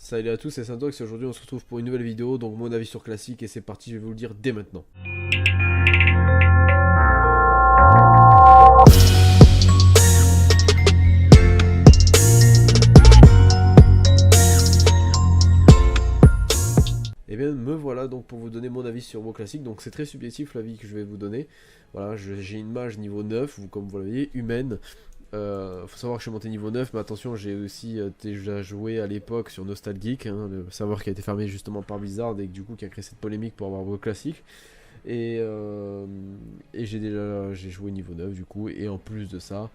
Salut à tous, c'est Syntox et aujourd'hui on se retrouve pour une nouvelle vidéo, donc mon avis sur classique et c'est parti, je vais vous le dire dès maintenant. Et bien me voilà donc pour vous donner mon avis sur vos classiques, donc c'est très subjectif l'avis que je vais vous donner. Voilà, j'ai une mage niveau 9, comme vous le voyez, humaine. Faut savoir que je suis monté niveau 9, mais attention, j'ai aussi déjà joué à l'époque sur Nostalgeek, hein, le serveur qui a été fermé justement par Blizzard et du coup qui a créé cette polémique pour avoir vos classiques. Et j'ai joué niveau 9 du coup, et en plus de ça,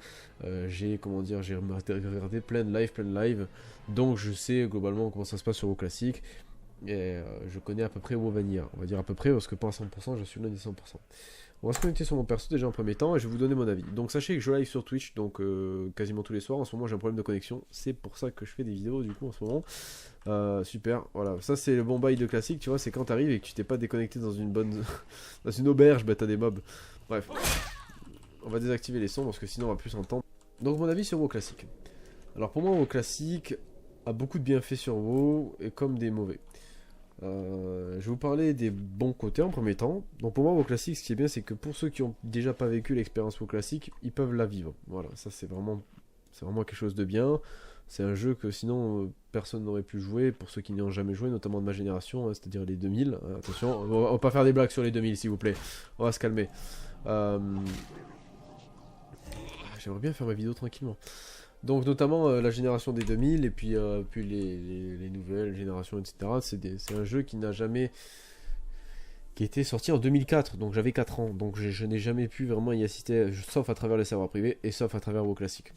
j'ai regardé plein de live, donc je sais globalement comment ça se passe sur vos classiques. Et je connais à peu près WoW Vanilla, on va dire à peu près parce que pas à 100%, je suis loin des 100%. On va se connecter sur mon perso déjà en premier temps et je vais vous donner mon avis. Donc sachez que je live sur Twitch, donc quasiment tous les soirs. En ce moment j'ai un problème de connexion, c'est pour ça que je fais des vidéos du coup en ce moment. Super, voilà, ça c'est le bon bail de classique, tu vois, c'est quand t'arrives et que tu t'es pas déconnecté dans une bonne... dans une auberge, bah t'as des mobs. Bref, on va désactiver les sons parce que sinon on va plus s'entendre. Donc mon avis sur WoW classique. Alors pour moi WoW classique a beaucoup de bienfaits sur WoW et comme des mauvais. Je vais vous parler des bons côtés en premier temps. Donc pour moi WoW classique, ce qui est bien, c'est que pour ceux qui ont déjà pas vécu l'expérience WoW classique, ils peuvent la vivre. Voilà, ça c'est vraiment quelque chose de bien. C'est un jeu que sinon personne n'aurait pu jouer pour ceux qui n'y ont jamais joué, notamment de ma génération, hein, c'est-à-dire les 2000. Attention, on va pas faire des blagues sur les 2000 s'il vous plaît. On va se calmer. J'aimerais bien faire ma vidéo tranquillement. Donc notamment la génération des 2000 et puis les nouvelles générations, etc. C'est un jeu qui n'a jamais... qui était sorti en 2004, donc j'avais 4 ans. Donc je n'ai jamais pu vraiment y assister, sauf à travers les serveurs privés et sauf à travers WoW classique.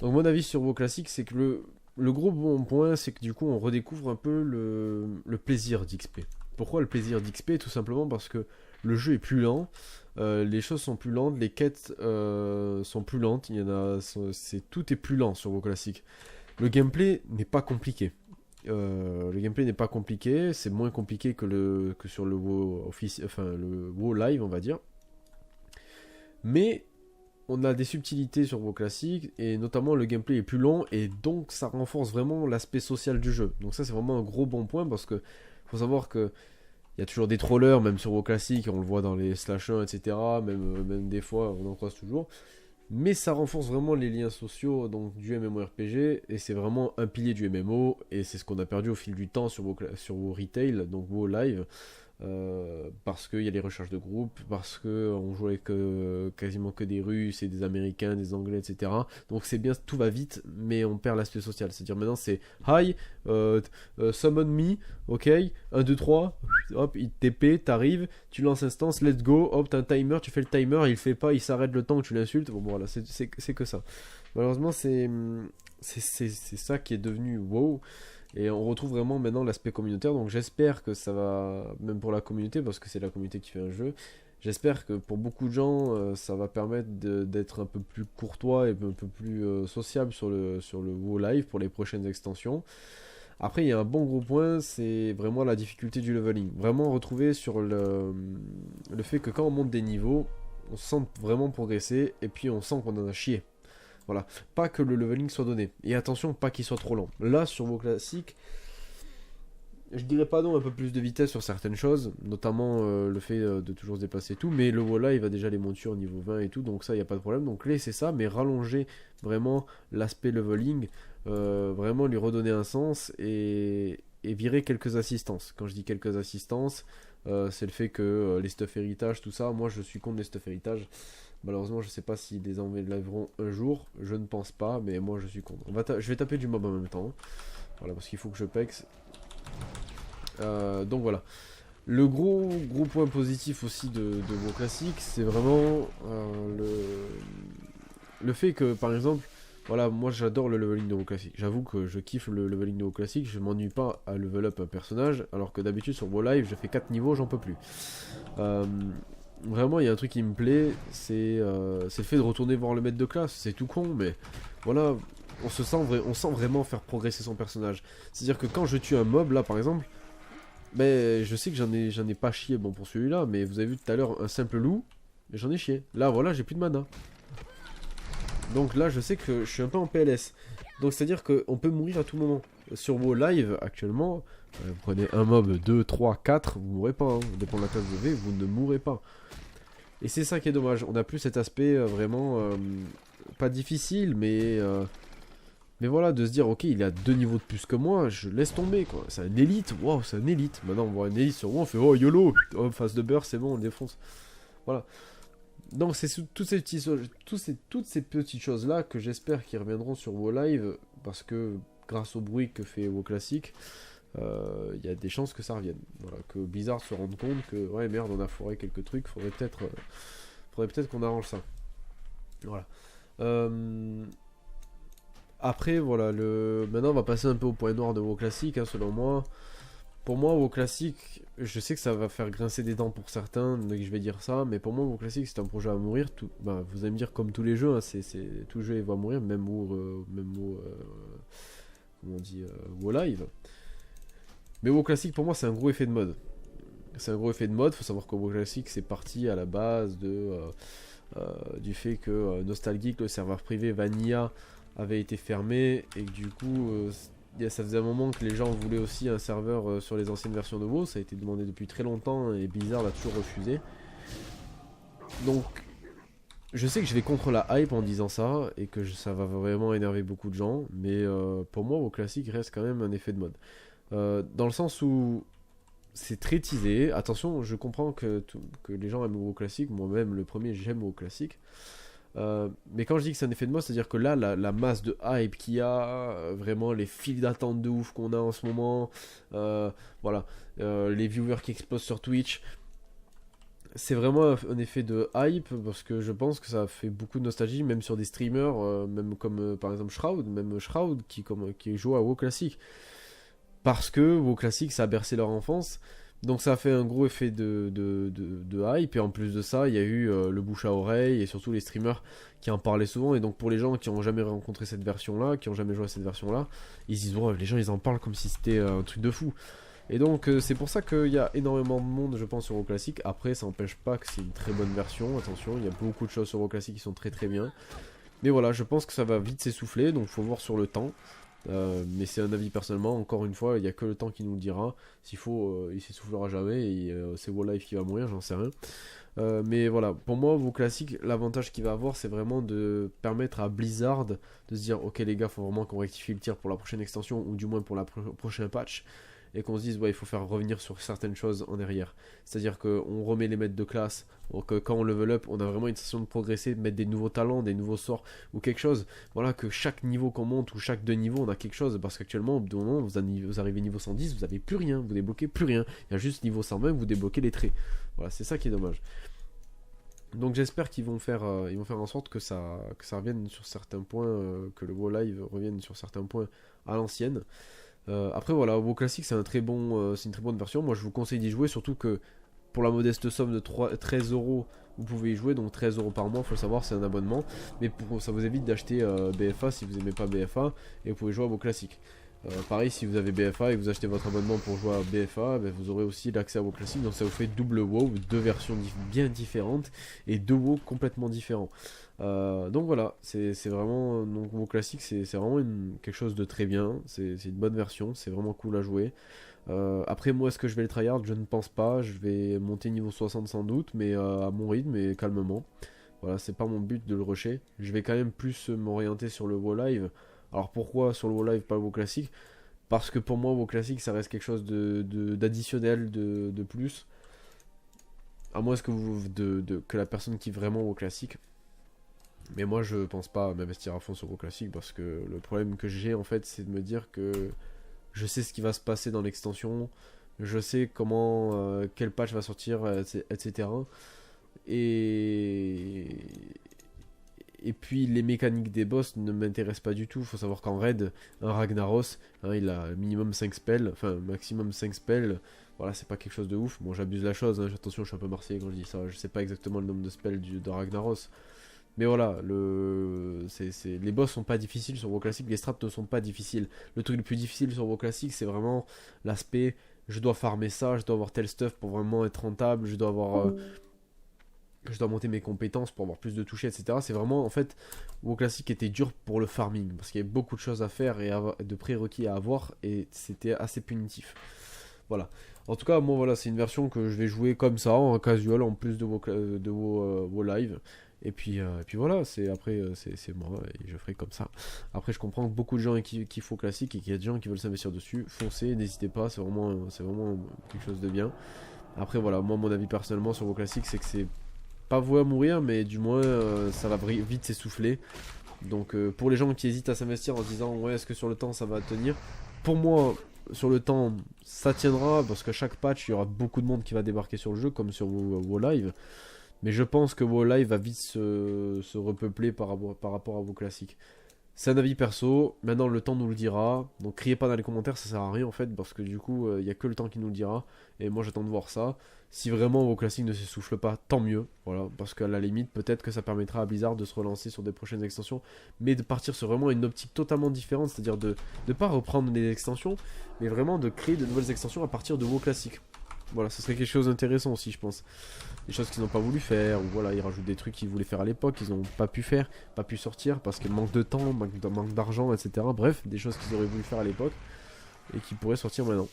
Donc mon avis sur WoW classique, c'est que le gros bon point, c'est que du coup on redécouvre un peu le plaisir d'XP. Pourquoi le plaisir d'XP? Tout simplement parce que le jeu est plus lent. Les choses sont plus lentes, les quêtes sont plus lentes, tout est plus lent sur WoW classique. Le gameplay n'est pas compliqué. C'est moins compliqué que sur le WoW le WoW live, on va dire. Mais on a des subtilités sur WoW classique et notamment le gameplay est plus long et donc ça renforce vraiment l'aspect social du jeu. Donc ça c'est vraiment un gros bon point parce que faut savoir que il y a toujours des trollers, même sur WoW classique, on le voit dans les slashers, etc. Même des fois, on en croise toujours. Mais ça renforce vraiment les liens sociaux donc, du MMORPG, et c'est vraiment un pilier du MMO, et c'est ce qu'on a perdu au fil du temps sur WoW Retail, donc WoW Live, parce qu'il y a les recherches de groupe, parce qu'on joue avec quasiment que des Russes et des Américains, des Anglais, etc. Donc c'est bien, tout va vite, mais on perd l'aspect social. C'est-à-dire maintenant c'est Hi, summon me, ok, 1, 2, 3, hop, il TP, t'arrives, tu lances instance, let's go, hop, t'as un timer, tu fais le timer, il le fait pas, il s'arrête le temps que tu l'insultes. Bon voilà, c'est que ça. Malheureusement c'est ça qui est devenu WoW. Et on retrouve vraiment maintenant l'aspect communautaire, donc j'espère que ça va, même pour la communauté, parce que c'est la communauté qui fait un jeu, j'espère que pour beaucoup de gens, ça va permettre d'être un peu plus courtois et un peu plus sociable sur le WoW Live pour les prochaines extensions. Après, il y a un bon gros point, c'est vraiment la difficulté du leveling. Vraiment retrouver sur le fait que quand on monte des niveaux, on se sent vraiment progresser, et puis on sent qu'on en a chié. Voilà, pas que le leveling soit donné. Et attention, pas qu'il soit trop lent. Là, sur vos classiques, je dirais pas non, un peu plus de vitesse sur certaines choses, notamment le fait de toujours se déplacer et tout, mais le WoW il va déjà les montures au niveau 20 et tout, donc ça, il n'y a pas de problème. Donc laissez ça, mais rallonger vraiment l'aspect leveling, vraiment lui redonner un sens et virer quelques assistances. Quand je dis quelques assistances, c'est le fait que les stuff héritage, tout ça, moi je suis contre les stuff héritage. Malheureusement, je sais pas s'ils les enlèveront un jour, je ne pense pas, mais moi je suis contre. Je vais taper du mob en même temps, hein. Voilà, parce qu'il faut que je pex. Donc voilà. Le gros point positif aussi de WoW classique, c'est vraiment le fait que, par exemple, voilà, moi j'adore le leveling de WoW classique. J'avoue que je kiffe le leveling de WoW classique, je m'ennuie pas à level up un personnage, alors que d'habitude sur WoW Live, je fais 4 niveaux, j'en peux plus. Vraiment, il y a un truc qui me plaît, c'est le fait de retourner voir le maître de classe. C'est tout con, mais voilà, on sent vraiment faire progresser son personnage. C'est-à-dire que quand je tue un mob, là par exemple, ben, je sais que j'en ai pas chié, bon pour celui-là, mais vous avez vu tout à l'heure un simple loup, et j'en ai chié. Là, voilà, j'ai plus de mana. Donc là, je sais que je suis un peu en PLS. Donc c'est-à-dire qu'on peut mourir à tout moment. sur vos lives actuellement, vous prenez un mob, 2, 3, 4, vous mourrez pas, hein. Dépend de la classe que vous avez, vous ne mourrez pas. Et c'est ça qui est dommage, on n'a plus cet aspect vraiment pas difficile, mais voilà, de se dire, ok, il a 2 niveaux de plus que moi, je laisse tomber, quoi. C'est un élite, waouh, c'est un élite. Maintenant, on voit un élite sur moi, on fait, oh YOLO, oh, face de beurre, c'est bon, on le défonce. Voilà. Donc, c'est toutes ces petites choses-là que j'espère qu'ils reviendront sur vos lives, parce que grâce au bruit que fait WoW Classic, il y a des chances que ça revienne. Voilà, que Blizzard se rende compte que, ouais, merde, on a foiré quelques trucs, faudrait peut-être qu'on arrange ça. Voilà. Après, voilà, maintenant on va passer un peu au point noir de WoW Classic, hein, selon moi. Pour moi, WoW Classic, je sais que ça va faire grincer des dents pour certains, donc je vais dire ça, mais pour moi, WoW Classic, c'est un projet à mourir. Vous allez me dire, comme tous les jeux, hein, tout jeu il va mourir, même comment on dit, WoW Live. Mais WoW Classic, pour moi, c'est un gros effet de mode. C'est un gros effet de mode, faut savoir que WoW Classic, c'est parti à la base du fait que Nostalgic, le serveur privé Vanilla, avait été fermé et que du coup ça faisait un moment que les gens voulaient aussi un serveur sur les anciennes versions de WoW. Ça a été demandé depuis très longtemps et Blizzard l'a toujours refusé. Donc je sais que je vais contre la hype en disant ça et que ça va vraiment énerver beaucoup de gens, mais pour moi WoW Classic reste quand même un effet de mode, dans le sens où c'est très teasé. Attention, je comprends que les gens aiment WoW Classic, moi-même le premier j'aime WoW Classic. Mais quand je dis que c'est un effet de mode, c'est-à-dire que là, la masse de hype qu'il y a, vraiment les files d'attente de ouf qu'on a en ce moment, voilà, les viewers qui explosent sur Twitch, c'est vraiment un effet de hype parce que je pense que ça fait beaucoup de nostalgie, même sur des streamers, même comme par exemple Shroud qui joue à WoW Classic. Parce que WoW Classic, ça a bercé leur enfance. Donc ça a fait un gros effet de hype, et en plus de ça, il y a eu le bouche à oreille, et surtout les streamers qui en parlaient souvent, et donc pour les gens qui n'ont jamais rencontré cette version-là, qui n'ont jamais joué à cette version-là, ils se disent, ouais, les gens ils en parlent comme si c'était un truc de fou. Et donc c'est pour ça qu'il y a énormément de monde, je pense, sur WoW Classic. Après, ça n'empêche pas que c'est une très bonne version, attention, il y a beaucoup de choses sur WoW Classic qui sont très très bien. Mais voilà, je pense que ça va vite s'essouffler, donc faut voir sur le temps. Mais c'est un avis personnellement, encore une fois, il n'y a que le temps qui nous le dira. S'il faut, il s'essoufflera jamais, et c'est WoW Life qui va mourir, j'en sais rien. Mais voilà, pour moi, WoW Classic, l'avantage qu'il va avoir, c'est vraiment de permettre à Blizzard de se dire, ok les gars, faut vraiment qu'on rectifie le tir pour la prochaine extension, ou du moins pour la prochain patch, et qu'on se dise, ouais, il faut faire revenir sur certaines choses en arrière. C'est-à-dire qu'on remet les maîtres de classe, donc quand on level up, on a vraiment une sensation de progresser, de mettre des nouveaux talents, des nouveaux sorts, ou quelque chose. Voilà, que chaque niveau qu'on monte, ou chaque 2 niveaux, on a quelque chose, parce qu'actuellement, au bout d'un moment, vous arrivez niveau 110, vous avez plus rien, vous débloquez plus rien. Il y a juste niveau 120, vous débloquez les traits. Voilà, c'est ça qui est dommage. Donc j'espère qu'ils vont faire en sorte que ça revienne sur certains points, que le WoW Live revienne sur certains points à l'ancienne. Après voilà, WoW Classic c'est c'est une très bonne version. Moi je vous conseille d'y jouer, surtout que pour la modeste somme de 13 euros, vous pouvez y jouer, donc 13 euros par mois, faut le savoir, c'est un abonnement. Mais ça vous évite d'acheter BFA si vous n'aimez pas BFA, et vous pouvez jouer à WoW Classic. Pareil, si vous avez BFA et que vous achetez votre abonnement pour jouer à BFA, ben vous aurez aussi l'accès à WoW Classic, donc ça vous fait double WoW, 2 versions bien différentes et 2 WoW complètement différents. Donc voilà, c'est vraiment, donc WoW Classic c'est vraiment quelque chose de très bien, c'est une bonne version, c'est vraiment cool à jouer. Après moi, est-ce que je vais le tryhard? Je ne pense pas, je vais monter niveau 60 sans doute, mais à mon rythme et calmement. Voilà, c'est pas mon but de le rusher, je vais quand même plus m'orienter sur le WoW Live. Alors pourquoi sur le WoW Live pas le WoW Classic? Parce que pour moi WoW Classic ça reste quelque chose d'additionnel, de plus. À moins que la personne kiffe vraiment WoW Classic. Mais moi je pense pas m'investir à fond sur WoW Classic, parce que le problème que j'ai en fait, c'est de me dire que je sais ce qui va se passer dans l'extension, je sais comment quel patch va sortir, etc. Et puis les mécaniques des boss ne m'intéressent pas du tout. Faut savoir qu'en raid, un Ragnaros, hein, il a minimum 5 spells, enfin maximum 5 spells. Voilà, c'est pas quelque chose de ouf. Bon, j'abuse la chose, hein. Attention, je suis un peu marseillais quand je dis ça. Je sais pas exactement le nombre de spells de Ragnaros. Mais voilà, les boss sont pas difficiles sur WoW Classic, les strats ne sont pas difficiles. Le truc le plus difficile sur WoW Classic, c'est vraiment l'aspect je dois farmer ça, je dois avoir tel stuff pour vraiment être rentable, je dois avoir que je dois monter mes compétences pour avoir plus de toucher, etc. C'est vraiment, en fait, WoW Classic était dur pour le farming, parce qu'il y avait beaucoup de choses à faire et de prérequis à avoir, et c'était assez punitif. Voilà. En tout cas, moi, voilà, c'est une version que je vais jouer comme ça, en casual, en plus de vos live. Et puis voilà, c'est moi, et je ferai comme ça. Après, je comprends que beaucoup de gens kiffent WoW Classic et qu'il y a des gens qui veulent s'investir dessus. Foncez, n'hésitez pas, c'est vraiment quelque chose de bien. Après, voilà, moi, mon avis personnellement sur WoW Classic, c'est que c'est pas voué à mourir, mais du moins ça va vite s'essouffler. Donc pour les gens qui hésitent à s'investir en se disant ouais, est-ce que sur le temps ça va tenir, pour moi sur le temps ça tiendra, parce qu'à chaque patch il y aura beaucoup de monde qui va débarquer sur le jeu comme sur vos live. Mais je pense que vos live va vite se repeupler par rapport à vos classiques. C'est un avis perso, maintenant le temps nous le dira, donc criez pas dans les commentaires, ça sert à rien en fait, parce que du coup il n'y a que le temps qui nous le dira, et moi j'attends de voir ça. Si vraiment vos classiques ne s'essoufflent pas, tant mieux, voilà, parce qu'à la limite peut-être que ça permettra à Blizzard de se relancer sur des prochaines extensions, mais de partir sur vraiment une optique totalement différente, c'est-à-dire de ne pas reprendre des extensions, mais vraiment de créer de nouvelles extensions à partir de vos classiques. Voilà, ce serait quelque chose d'intéressant aussi, je pense. Des choses qu'ils n'ont pas voulu faire, ou voilà, ils rajoutent des trucs qu'ils voulaient faire à l'époque, qu'ils n'ont pas pu faire, pas pu sortir, parce qu'il manque de temps, manque d'argent, etc. Bref, des choses qu'ils auraient voulu faire à l'époque, et qui pourraient sortir maintenant.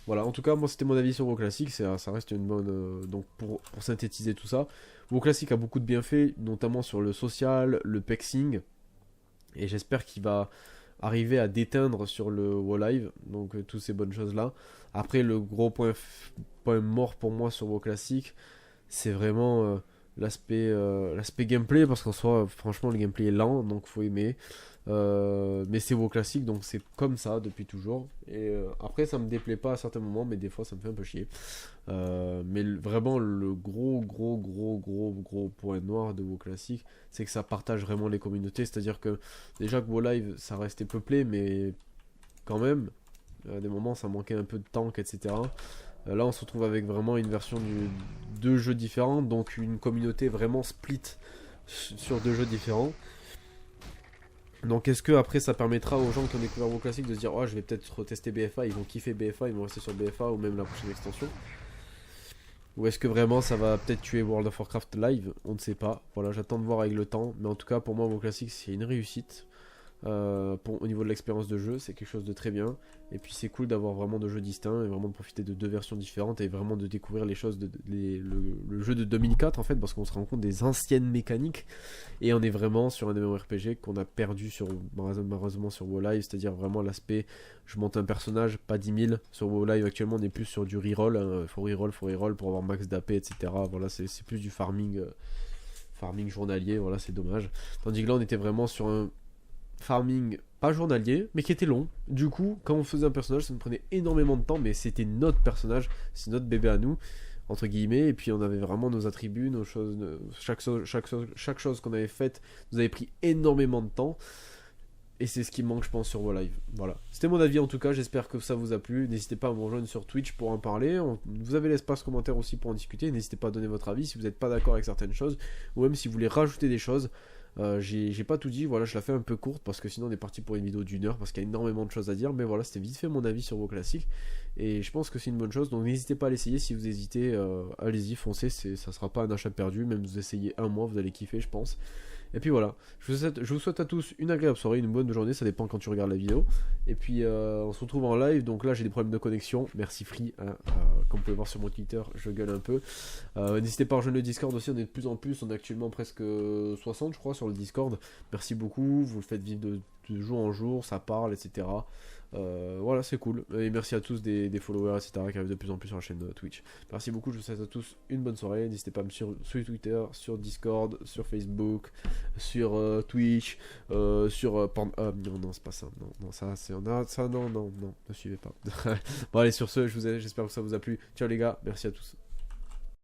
Voilà, en tout cas, moi c'était mon avis sur WoW Classic, ça reste une bonne... donc pour synthétiser tout ça, WoW Classic a beaucoup de bienfaits, notamment sur le social, le pexing, et j'espère qu'il va arriver à déteindre sur le WoW Live, donc toutes ces bonnes choses là. Après, le gros point mort pour moi sur WoW Classic, c'est vraiment l'aspect gameplay, parce qu'en soi franchement le gameplay est lent, donc faut aimer. Mais c'est WoW Classic, donc c'est comme ça depuis toujours, et après ça me déplaît pas à certains moments, mais des fois ça me fait un peu chier. Mais vraiment le gros point noir de WoW Classic, c'est que ça partage vraiment les communautés, c'est à dire que déjà que WoW Live ça restait peuplé, mais quand même à des moments ça manquait un peu de tank, etc. Là on se retrouve avec vraiment une version deux jeux différents, donc une communauté vraiment split sur deux jeux différents. Donc est-ce que après ça permettra aux gens qui ont découvert WoW Classic de se dire oh, je vais peut-être retester BFA, ils vont kiffer BFA, ils vont rester sur BFA ou même la prochaine extension, ou est-ce que vraiment ça va peut-être tuer World of Warcraft Live, on ne sait pas. Voilà, j'attends de voir avec le temps, mais en tout cas pour moi WoW Classic c'est une réussite. Au niveau de l'expérience de jeu, c'est quelque chose de très bien. Et puis c'est cool d'avoir vraiment deux jeux distincts et vraiment de profiter de deux versions différentes et vraiment de découvrir les choses le jeu de 2004 en fait, parce qu'on se rend compte des anciennes mécaniques et on est vraiment sur un MMORPG qu'on a perdu malheureusement sur WoW Live, c'est-à-dire vraiment l'aspect je monte un personnage, pas 10 000. Sur WoW Live actuellement on est plus sur du reroll, hein, faut reroll pour avoir max d'AP, etc. Voilà, c'est plus du farming journalier, voilà, c'est dommage. Tandis que là on était vraiment sur un farming pas journalier, mais qui était long. Du coup, quand on faisait un personnage, ça nous prenait énormément de temps, mais c'était notre personnage, c'est notre bébé à nous, entre guillemets, et puis on avait vraiment nos attributs, nos choses, chaque chose qu'on avait faite nous avait pris énormément de temps. Et c'est ce qui me manque, je pense, sur vos lives. Voilà. C'était mon avis en tout cas, j'espère que ça vous a plu. N'hésitez pas à me rejoindre sur Twitch pour en parler. Vous avez l'espace commentaire aussi pour en discuter. N'hésitez pas à donner votre avis si vous n'êtes pas d'accord avec certaines choses, ou même si vous voulez rajouter des choses. J'ai pas tout dit, voilà, je la fais un peu courte parce que sinon on est parti pour une vidéo d'1 heure parce qu'il y a énormément de choses à dire, mais voilà, c'était vite fait mon avis sur vos classiques et je pense que c'est une bonne chose, donc n'hésitez pas à l'essayer. Si vous hésitez, allez-y, foncez, ça sera pas un achat perdu, même vous essayez un mois, vous allez kiffer, je pense. Et puis voilà, je vous souhaite à tous une agréable soirée, une bonne journée, ça dépend quand tu regardes la vidéo. Et puis on se retrouve en live, donc là j'ai des problèmes de connexion, merci Free, hein, comme vous pouvez voir sur mon Twitter, je gueule un peu. N'hésitez pas à rejoindre le Discord aussi, on est de plus en plus, on est actuellement presque 60 je crois sur le Discord. Merci beaucoup, vous le faites vivre de jour en jour, ça parle, etc. Voilà, c'est cool. Et merci à tous des followers, etc. qui arrivent de plus en plus sur la chaîne Twitch. Merci beaucoup, je vous souhaite à tous une bonne soirée. N'hésitez pas à me suivre sur Twitter, sur Discord, sur Facebook, sur Twitch, sur... non, c'est pas ça. Non, ça, c'est... Ça, non, ne suivez pas. Bon, allez, sur ce, j'espère que ça vous a plu. Ciao les gars, merci à tous.